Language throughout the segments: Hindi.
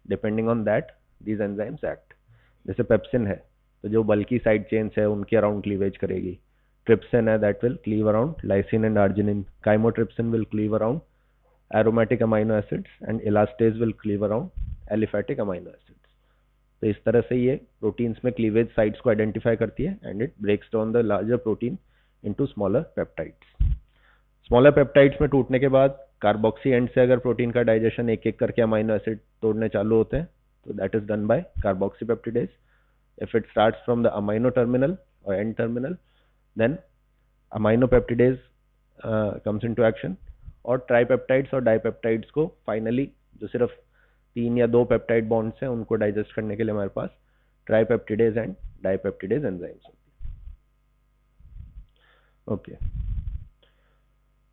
Depending on that these enzymes act. जैसे पेप्सिन है तो जो बल्कि साइड चेन्स है उनके अराउंड क्लीवेज करेगी। ट्रिप्सिन है that will cleave around lysine and arginine. Chymotrypsin will cleave around aromatic amino acids and elastase will cleave around aliphatic amino acids. तो इस तरह से ये प्रोटीन्स में क्लीवेज साइट्स को आइडेंटिफाई करती है and it breaks down the larger protein into smaller peptides. Smaller peptides में टूटने के बाद कार्बोक्सी एंड से अगर प्रोटीन का डाइजेशन एक एक करके अमाइनो एसिड तोड़ने चालू होते हैं तो that is done by carboxypeptidase. If it starts from the amino terminal और end terminal then aminopeptidase comes into action. और ट्राइपेप्टाइड्स और डाइपेप्टाइड्स को फाइनली जो सिर्फ 3 या 2 पेप्टाइड बॉन्ड्स हैं उनको डाइजेस्ट करने के लिए हमारे पास ट्राइपेप्टिडेज एंड डाइपेप्टिडेज एंजाइम्स होती है। ओके,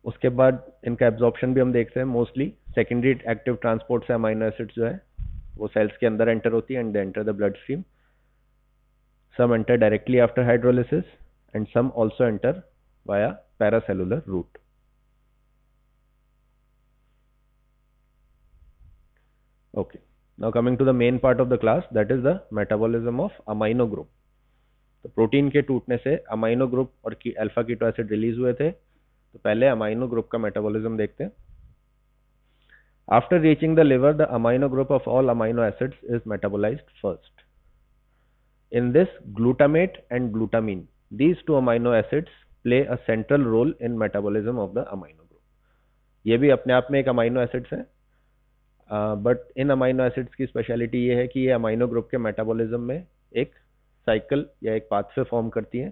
उसके बाद इनका एब्जॉर्प्शन भी हम देखते हैं। मोस्टली सेकेंडरी एक्टिव ट्रांसपोर्ट से अमाइनो एसिड्स जो है वो सेल्स के अंदर एंटर होती है and they enter the blood stream. Some enter directly after hydrolysis and some also enter via paracellular route. Okay, now coming to the main part of the class, that is the metabolism of amino group. तो प्रोटीन के टूटने से अमाइनो ग्रुप और अल्फा कीटो एसिड रिलीज हुए थे, तो पहले अमाइनो ग्रुप का मेटाबॉलिज्म देखते हैं। After reaching the liver, the amino group of all amino acids is metabolised first. In this glutamate and glutamine, these two amino acids play a central role in metabolism of the amino group. ये भी अपने आप में एक अमाइनो एसिड्स है, बट इन अमाइनो एसिड्स की स्पेशलिटी ये है कि ये अमाइनो ग्रुप के मेटाबॉलिज्म में एक साइकिल या एक पाथवे फॉर्म करती है।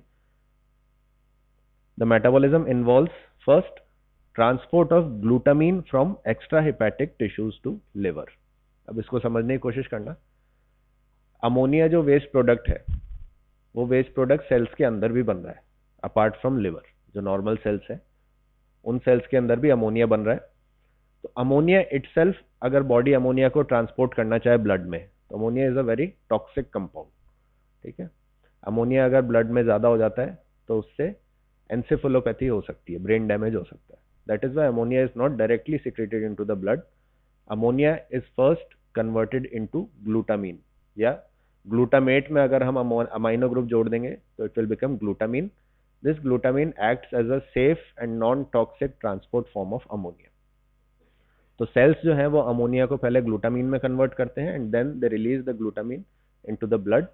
The metabolism involves first transport of glutamine from extra hepatic tissues to liver. अब इसको समझने की कोशिश करना। अमोनिया जो वेस्ट प्रोडक्ट है वो वेस्ट प्रोडक्ट सेल्स के अंदर भी बन रहा है, अपार्ट फ्रॉम लिवर। जो नॉर्मल सेल्स है उन सेल्स के अंदर भी अमोनिया बन रहा है। तो अमोनिया इटसेल्फ, अगर बॉडी अमोनिया को ट्रांसपोर्ट करना चाहे ब्लड में, तो ammonia is a very toxic compound. ठीक है, अमोनिया अगर ब्लड में ज्यादा हो जाता है तो उससे एन्सेफेलोपैथी हो सकती है, ब्रेन डैमेज हो सकता है। That is why ammonia is not directly secreted into the blood. Ammonia is first converted into glutamine, या ग्लूटामेट में अगर हम अमाइनो ग्रुप जोड़ देंगे तो it will become glutamine. This glutamine acts as a safe and non toxic transport form of ammonia. तो सेल्स जो है वो अमोनिया को पहले ग्लूटामीन में कन्वर्ट करते हैं and then they release the glutamine into the blood.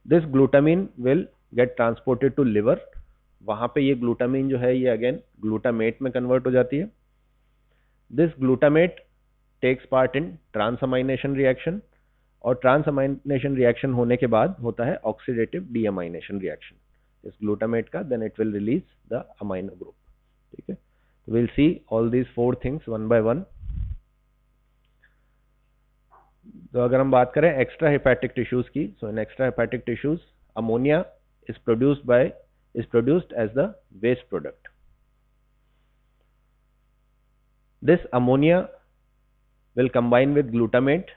This glutamine will get transported to liver. वहां पे ये ग्लूटामीन जो है ये अगेन ग्लूटामेट में कन्वर्ट हो जाती है। This glutamate takes part in transamination reaction, और ट्रांसअमाइनेशन रिएक्शन होने के बाद होता है ऑक्सीडेटिव डीअमाइनेशन रिएक्शन इस ग्लूटामेट का, then it will release the amino group. ठीक है, we'll see all these 4 things one by one. तो अगर हम बात करें एक्स्ट्रा हेपेटिक टिश्यूज की, so in extra hepatic tissues ammonia is produced as the waste product. This ammonia will combine with glutamate.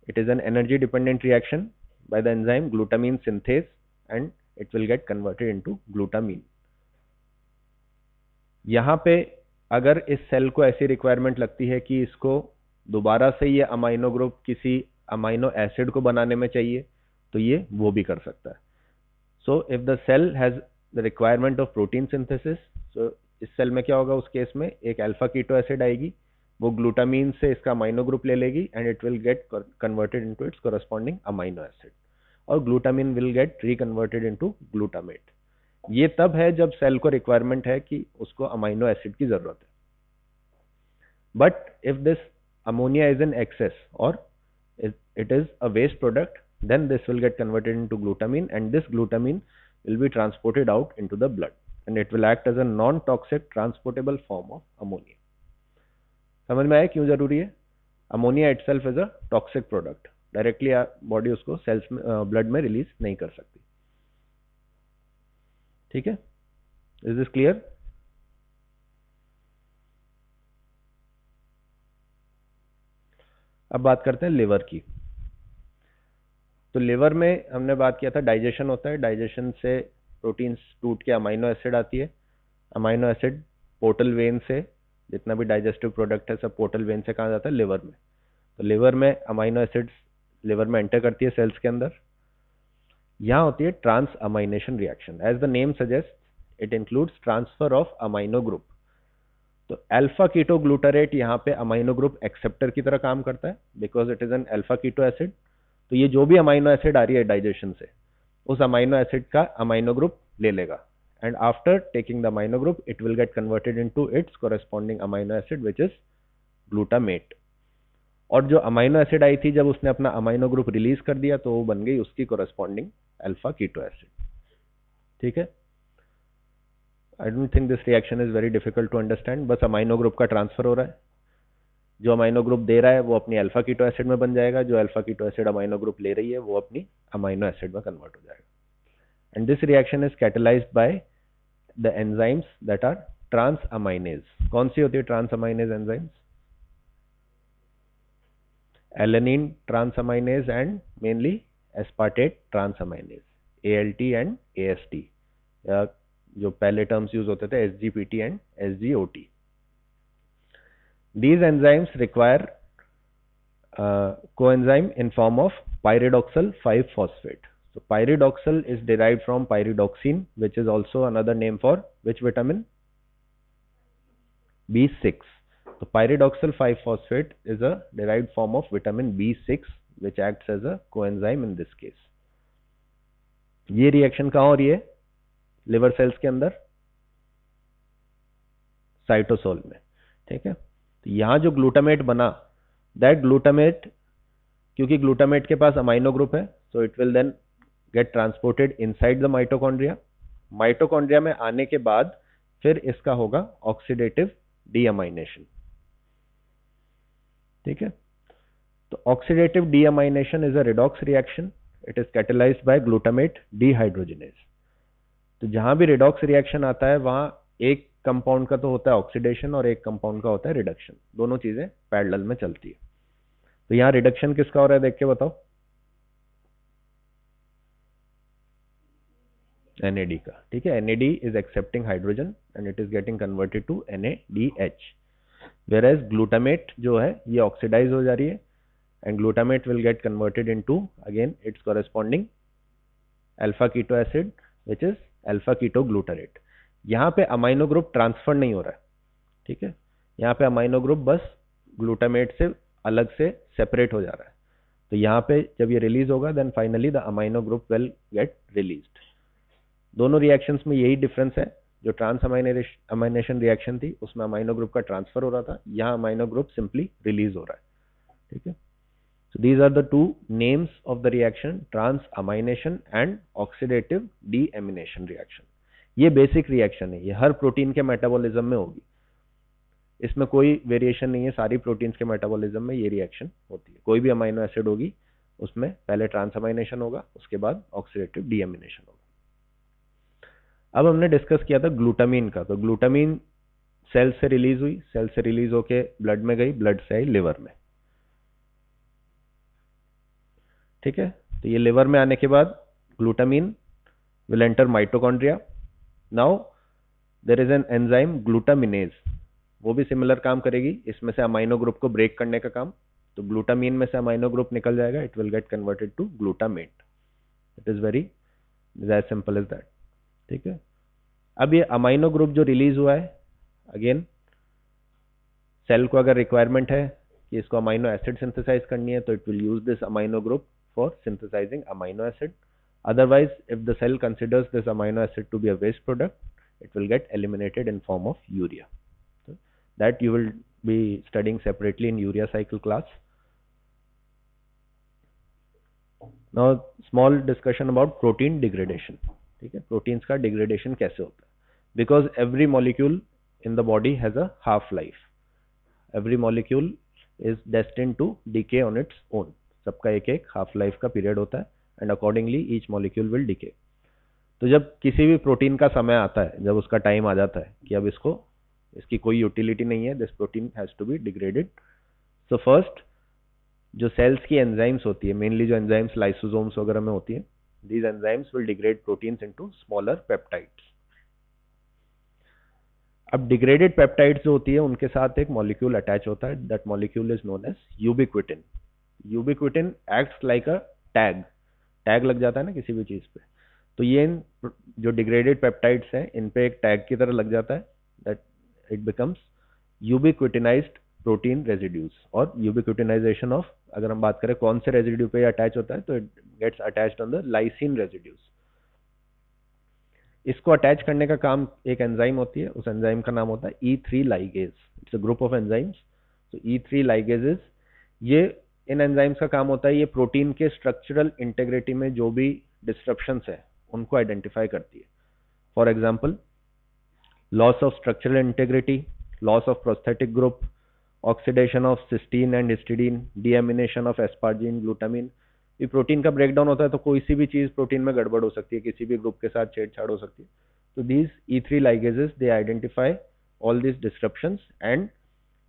It is an energy dependent reaction by the enzyme glutamine synthase and it will get converted into glutamine. यहाँ पे अगर इस सेल को ऐसी रिक्वायरमेंट लगती है कि इसको दोबारा से ये अमाइनो ग्रुप किसी अमाइनो एसिड को बनाने में चाहिए, तो ये वो भी कर सकता है। So if the cell has the requirement of protein synthesis, so इस सेल में क्या होगा, उस केस में एक अल्फा कीटो एसिड आएगी, वो ग्लूटामीन से इसका अमाइनो ग्रुप ले लेगी and it will get converted into its corresponding amino acid, और glutamine will get reconverted into glutamate. ये तब है जब सेल को रिक्वायरमेंट है कि उसको अमाइनो एसिड की जरूरत है। But if this ammonia is in excess और it is a waste product, then this will get converted into glutamine and this glutamine will be transported out into the blood and it will act as a non-toxic transportable form of ammonia. समझ में आया क्यों जरूरी है? Ammonia itself is a toxic product, directly body उसको सेल्स में ब्लड में रिलीज नहीं कर सकती। ठीक है, इज दिस क्लियर? अब बात करते हैं लिवर की। तो लिवर में हमने बात किया था डाइजेशन होता है, डाइजेशन से प्रोटीन्स टूट के अमाइनो एसिड आती है, अमाइनो एसिड पोर्टल वेन से, जितना भी डाइजेस्टिव प्रोडक्ट है सब पोर्टल वेन से कहाँ जाता है, लिवर में। तो लिवर में अमाइनो एसिड्स लिवर में एंटर करती है सेल्स के अंदर। यहाँ होती है transamination reaction. As the name सजेस्ट it includes transfer of amino group. तो अल्फा कीटो ग्लूटारेट यहाँ पे अमाइनो ग्रुप एक्सेप्टर की तरह काम करता है because it is an alpha keto acid. तो ये जो भी अमाइनो एसिड आ रही है डाइजेशन से, उस अमाइनो एसिड का अमाइनो ग्रुप ले लेगा, and after taking the amino group it will get converted into it's corresponding amino acid which is glutamate. और जो अमाइनो एसिड आई थी, जब उसने अपना अमाइनो ग्रुप रिलीज कर दिया तो वो बन गई उसकी कोरेस्पॉन्डिंग अल्फा कीटो एसिड। ठीक है, I don't think this reaction is very difficult to understand. बस अमाइनो ग्रुप का ट्रांसफर हो रहा है, जो अमाइनो ग्रुप दे रहा है वो अपनी अल्फा कीटो एसिड में बन जाएगा, जो alpha keto acid amino group ले रही है वो अपनी अमाइनो एसिड में कन्वर्ट हो जाएगा। And this reaction is catalysed by the enzymes that are transaminase. कौन सी होती है transaminase enzymes? Alanine transaminase and mainly aspartate transaminase, ALT and AST, या जो पहले टर्म्स यूज होते थे SGPT and SGOT। These enzymes require coenzyme in form of pyridoxal 5-phosphate. So pyridoxal is derived from pyridoxine, which is also another name for which vitamin? B6. So pyridoxal 5-phosphate is a derived form of vitamin B6 which acts as a coenzyme in this case. ये रिएक्शन कहाँ हो रही है? लिवर सेल्स के अंदर, साइटोसोल में। ठीक है, तो यहाँ जो ग्लूटामेट बना, दैट ग्लूटामेट, क्योंकि ग्लूटामेट के पास अमाइनो ग्रुप है, so it will then get transported inside the mitochondria. Mitochondria में आने के बाद फिर इसका होगा ऑक्सीडेटिव डीअमाइनेशन। ठीक है, तो oxidative deamination is a redox reaction. It is catalysed by glutamate dehydrogenase. तो जहां भी रिडॉक्स रिएक्शन आता है वहां एक कंपाउंड का तो होता है ऑक्सीडेशन और एक कंपाउंड का होता है रिडक्शन, दोनों चीजें पैरेलल में चलती है। तो यहाँ रिडक्शन किसका हो रहा है देख के बताओ? NAD का। ठीक है, NAD is accepting hydrogen and it is getting converted to NADH, whereas glutamate जो है ये ऑक्सीडाइज हो जा रही है and glutamate will get converted into again its corresponding alpha keto acid which is alpha keto glutarate. यहाँ पे अमाइनो ग्रुप ट्रांसफर नहीं हो रहा है। ठीक है, यहाँ पे अमाइनो ग्रुप बस ग्लूटामेट से अलग से सेपरेट हो जा रहा है। तो यहाँ पे जब ये रिलीज होगा then finally the amino group will get released. दोनों रिएक्शंस में यही डिफरेंस है, जो ट्रांस अमाइनेशन रिएक्शन थी उसमें अमाइनो ग्रुप का ट्रांसफर हो रहा था, यहाँ अमाइनो ग्रुप सिंपली रिलीज हो रहा है। ठीक है, so these are the two names of the reaction, transamination and oxidative deamination reaction. ये बेसिक रिएक्शन है, ये हर प्रोटीन के मेटाबॉलिज्म में होगी, इसमें कोई वेरिएशन नहीं है, सारी प्रोटीन्स के मेटाबॉलिज्म में ये रिएक्शन होती है। कोई भी अमाइनो एसिड होगी उसमें पहले ट्रांसअमाइनेशन होगा, उसके बाद ऑक्सीडेटिव डीअमीनेशन होगा। अब हमने डिस्कस किया था ग्लूटामीन का। तो ग्लूटामीन सेल से रिलीज हुई, सेल से रिलीज होके ब्लड में गई, ब्लड से आई लिवर में। ठीक है, तो ये लिवर में आने के बाद glutamine will enter mitochondria. Now there is an enzyme glutaminase, वो भी सिमिलर काम करेगी, इसमें से अमाइनो ग्रुप को ब्रेक करने का काम। तो ग्लूटामीन में से अमाइनो ग्रुप निकल जाएगा, it will get converted to glutamate. It is very as simple as that. ठीक है, अब ये अमाइनो ग्रुप जो रिलीज हुआ है, अगेन सेल को अगर रिक्वायरमेंट है कि इसको अमाइनो एसिड सिंथेसाइज करनी है तो it will use this amino group for synthesizing amino acid. Otherwise, if the cell considers this amino acid to be a waste product, it will get eliminated in form of urea. So that you will be studying separately in urea cycle class. Now, small discussion about protein degradation. ठीक है, proteins का degradation कैसे होता है? Because every molecule in the body has a half life. Every molecule is destined to decay on its own. सबका एक एक हाफ लाइफ का पीरियड होता है and accordingly each molecule will decay. तो जब किसी भी प्रोटीन का समय आता है, जब उसका टाइम आ जाता है कि अब इसकी कोई यूटिलिटी नहीं है, this protein has to be degraded. So first जो सेल्स की एंजाइम्स होती है, मेनली जो एंजाइम्स लाइसोसोम्स वगैरह में होती है, these enzymes will degrade proteins into smaller peptides. अब डिग्रेडेड पेप्टाइड्स जो होती है उनके साथ एक मॉलिक्यूल अटैच होता है, that molecule is known as ubiquitin. Ubiquitin acts like a tag. Tag लग जाता है ना किसी भी चीज पे, तो ये जो डिग्रेडेड पेप्टाइड्स हैं इन पे एक टैग की तरह लग जाता है, that it becomes ubiquitinised protein residues. और यूबिक्विटिनाइजेशन ऑफ, अगर हम बात करें कौन से रेजिड्यू पे अटैच होता है, तो it gets attached on the lysine residues. इसको अटैच करने का काम एक एंजाइम होती है, उस एंजाइम का नाम होता है E3 ligase. It's a group of enzymes. तो E3 लाइगेजेस, ये इन एंजाइम्स का काम होता है, ये प्रोटीन के स्ट्रक्चरल इंटेग्रिटी में जो भी डिस्ट्रप्शंस है उनको आइडेंटिफाई करती है. For example, loss of structural integrity, loss of prosthetic group, oxidation of cysteine and histidine, deamination of asparagine, glutamine. ये प्रोटीन का ब्रेकडाउन होता है तो कोई सी भी चीज प्रोटीन में गड़बड़ हो सकती है, किसी भी ग्रुप के साथ छेड़छाड़ हो सकती है. तो these E3 ligases, they identify all these disruptions and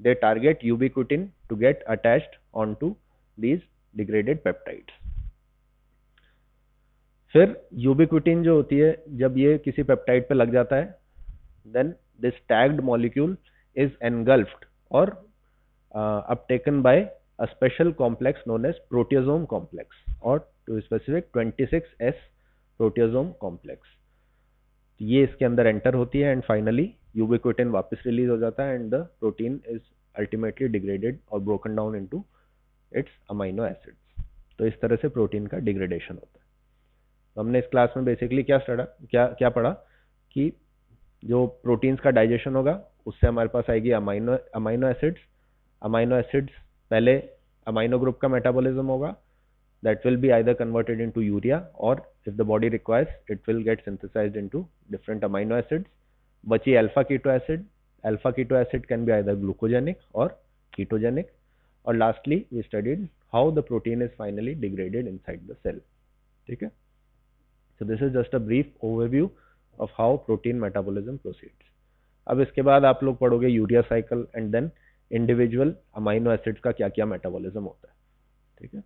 they target ubiquitin to get attached onto these degraded peptides. फिर यूबिक्विटिन जो होती है, जब ये किसी पेप्टाइड पे लग जाता है, then this tagged molecule is engulfed or uptaken by a special complex known as proteasome complex, or to be specific 26S proteasome complex. ये इसके अंदर एंटर होती है एंड फाइनली यूबिक्विटिन वापस रिलीज हो जाता है and the protein is ultimately degraded और broken down into its amino acids. तो इस तरह से प्रोटीन का डिग्रेडेशन होता है. तो हमने इस क्लास में बेसिकली क्या पढ़ा कि जो प्रोटीन्स का डाइजेशन होगा उससे हमारे पास आएगी अमाइनो एसिड्स. अमाइनो एसिड्स पहले अमाइनो ग्रुप का मेटाबॉलिज्म होगा, that will be either converted into urea, or if the body requires, it will get synthesized into different amino acids. बची alpha keto acid. Alpha keto acid can be either glucogenic or ketogenic. और lastly we studied how the protein is finally degraded inside the cell. ठीक है. So this is just a brief overview of how protein metabolism proceeds. अब इसके बाद आप लोग पढ़ोगे urea cycle and then individual amino acids का क्या क्या मेटाबॉलिज्म होता है. ठीक है.